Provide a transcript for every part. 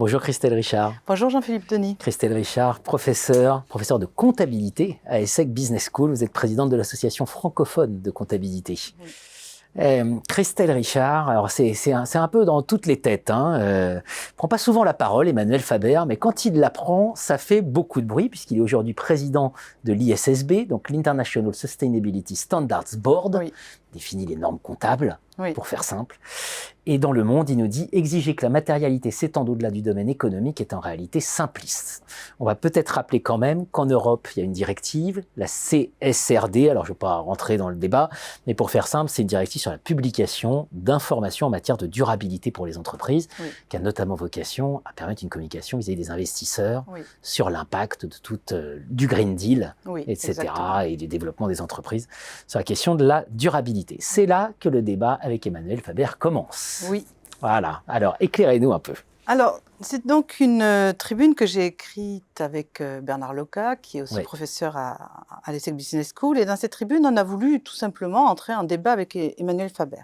Bonjour Christelle Richard. Bonjour Jean-Philippe Denis. Christelle Richard, professeure de comptabilité à ESSEC Business School. Vous êtes présidente de l'association francophone de comptabilité. Oui. Christelle Richard, alors c'est un peu dans toutes les têtes. Prend pas souvent la parole, Emmanuel Faber, mais quand il la prend, ça fait beaucoup de bruit puisqu'il est aujourd'hui président de l'ISSB, donc l'International Sustainability Standards Board, oui. Définit les normes comptables, oui. Pour faire simple. Et dans Le Monde, il nous dit « Exiger que la matérialité s'étende au-delà du domaine économique est en réalité simpliste ». On va peut-être rappeler quand même qu'en Europe, il y a une directive, la CSRD, alors je ne vais pas rentrer dans le débat, mais pour faire simple, c'est une directive sur la publication d'informations en matière de durabilité pour les entreprises, oui. Qui a notamment vocation à permettre une communication vis-à-vis des investisseurs, oui. Sur l'impact de du Green Deal, oui, etc., exactement. Et du développement des entreprises, sur la question de la durabilité. C'est là que le débat avec Emmanuel Faber commence. Oui. Voilà. Alors, éclairez-nous un peu. Alors, c'est donc une tribune que j'ai écrite avec Bernard Loca, qui est aussi professeur à l'ESSEC Business School. Et dans cette tribune, on a voulu tout simplement entrer en débat avec Emmanuel Faber.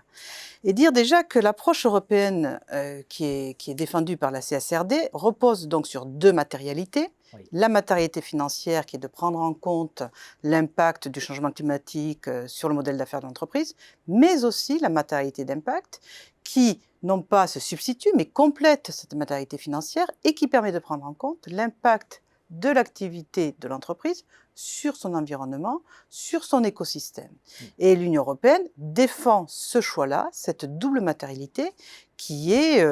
Et dire déjà que l'approche européenne qui est défendue par la CSRD repose donc sur deux matérialités. Oui. La matérialité financière qui est de prendre en compte l'impact du changement climatique sur le modèle d'affaires de l'entreprise, mais aussi la matérialité d'impact qui, non pas se substitue, mais complète cette matérialité financière et qui permet de prendre en compte l'impact de l'activité de l'entreprise sur son environnement, sur son écosystème. Et l'Union européenne défend ce choix-là, cette double matérialité, qui est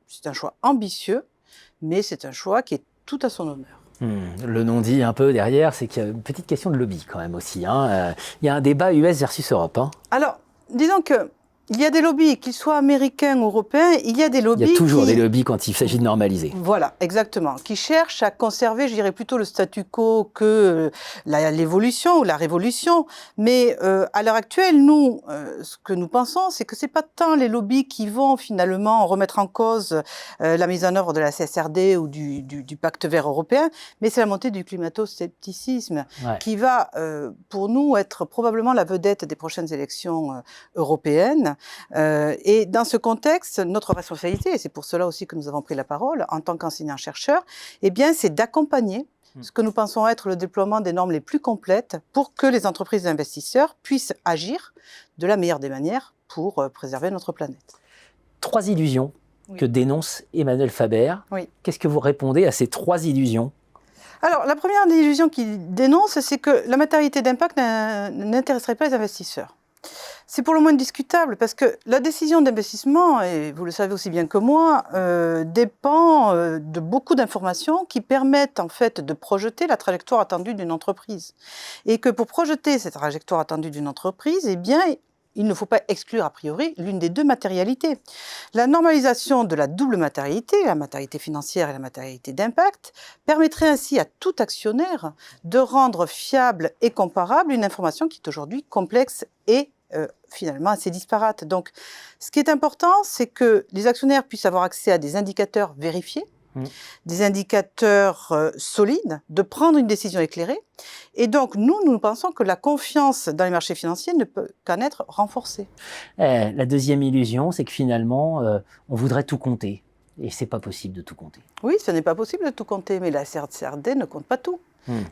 c'est un choix ambitieux, mais c'est un choix qui est tout à son honneur. Le non-dit un peu derrière, c'est qu'il y a une petite question de lobby quand même aussi. Il y a un débat US versus Europe. Alors, disons que il y a des lobbies, qu'ils soient américains ou européens, il y a des lobbies. Il y a toujours des lobbies quand il s'agit de normaliser. Voilà, exactement. Qui cherchent à conserver, je dirais plutôt le statu quo que l'évolution ou la révolution. Mais à l'heure actuelle, nous, ce que nous pensons, c'est que c'est pas tant les lobbies qui vont finalement remettre en cause la mise en œuvre de la CSRD ou du pacte vert européen, mais c'est la montée du climato-scepticisme qui va, pour nous, être probablement la vedette des prochaines élections européennes. Et dans ce contexte, notre responsabilité, et c'est pour cela aussi que nous avons pris la parole, en tant qu'enseignants-chercheurs, eh bien, c'est d'accompagner ce que nous pensons être le déploiement des normes les plus complètes pour que les entreprises et investisseurs puissent agir de la meilleure des manières pour préserver notre planète. 3 illusions que dénonce Emmanuel Faber. Qu'est-ce que vous répondez à ces 3 illusions ? Alors, la première illusion qu'il dénonce, c'est que la matérialité d'impact n'intéresserait pas les investisseurs. C'est pour le moins discutable parce que la décision d'investissement, et vous le savez aussi bien que moi, dépend de beaucoup d'informations qui permettent en fait de projeter la trajectoire attendue d'une entreprise. Et que pour projeter cette trajectoire attendue d'une entreprise, eh bien, il ne faut pas exclure a priori l'une des deux matérialités. La normalisation de la double matérialité, la matérialité financière et la matérialité d'impact, permettrait ainsi à tout actionnaire de rendre fiable et comparable une information qui est aujourd'hui complexe et finalement assez disparate. Donc, ce qui est important, c'est que les actionnaires puissent avoir accès à des indicateurs vérifiés, des indicateurs solides, de prendre une décision éclairée. Et donc, nous pensons que la confiance dans les marchés financiers ne peut qu'en être renforcée. La deuxième illusion, c'est que finalement, on voudrait tout compter. Et c'est pas possible de tout compter. Oui, ce n'est pas possible de tout compter, mais la CSRD ne compte pas tout.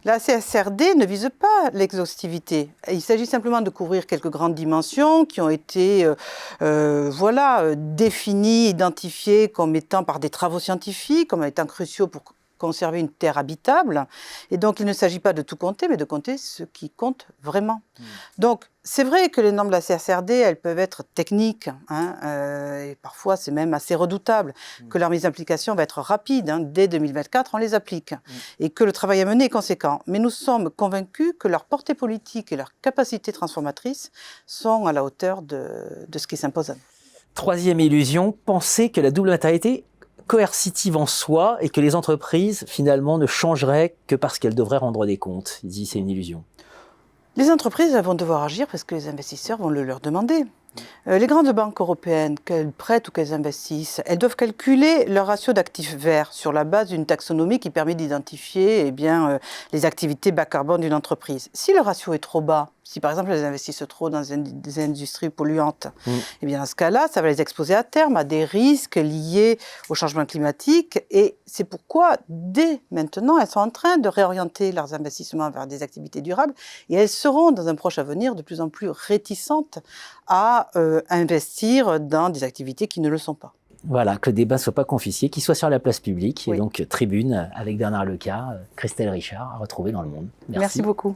La CSRD ne vise pas l'exhaustivité. Il s'agit simplement de couvrir quelques grandes dimensions qui ont été définies, identifiées comme étant par des travaux scientifiques, comme étant cruciaux pour conserver une terre habitable. Et donc, il ne s'agit pas de tout compter, mais de compter ce qui compte vraiment. Donc, c'est vrai que les normes de la CSRD, elles peuvent être techniques, et parfois c'est même assez redoutable, que leur mise en application va être rapide, dès 2024 on les applique, et que le travail à mener est conséquent. Mais nous sommes convaincus que leur portée politique et leur capacité transformatrice sont à la hauteur de ce qui s'impose à nous. Troisième illusion, penser que la double matérialité coercitive en soi et que les entreprises, finalement, ne changeraient que parce qu'elles devraient rendre des comptes. Il dit c'est une illusion. Les entreprises elles vont devoir agir parce que les investisseurs vont le leur demander. Les grandes banques européennes, qu'elles prêtent ou qu'elles investissent, elles doivent calculer leur ratio d'actifs verts sur la base d'une taxonomie qui permet d'identifier les activités bas carbone d'une entreprise. Si le ratio est trop bas, Si par exemple elles investissent trop dans des industries polluantes, eh bien dans ce cas-là, ça va les exposer à terme à des risques liés au changement climatique. Et c'est pourquoi, dès maintenant, elles sont en train de réorienter leurs investissements vers des activités durables. Et elles seront, dans un proche avenir, de plus en plus réticentes à investir dans des activités qui ne le sont pas. Voilà, que le débat ne soit pas confisqué, qu'il soit sur la place publique. Oui. Et donc, Tribune avec Bernard Lecas, Christelle Richard, à retrouver dans Le Monde. Merci beaucoup.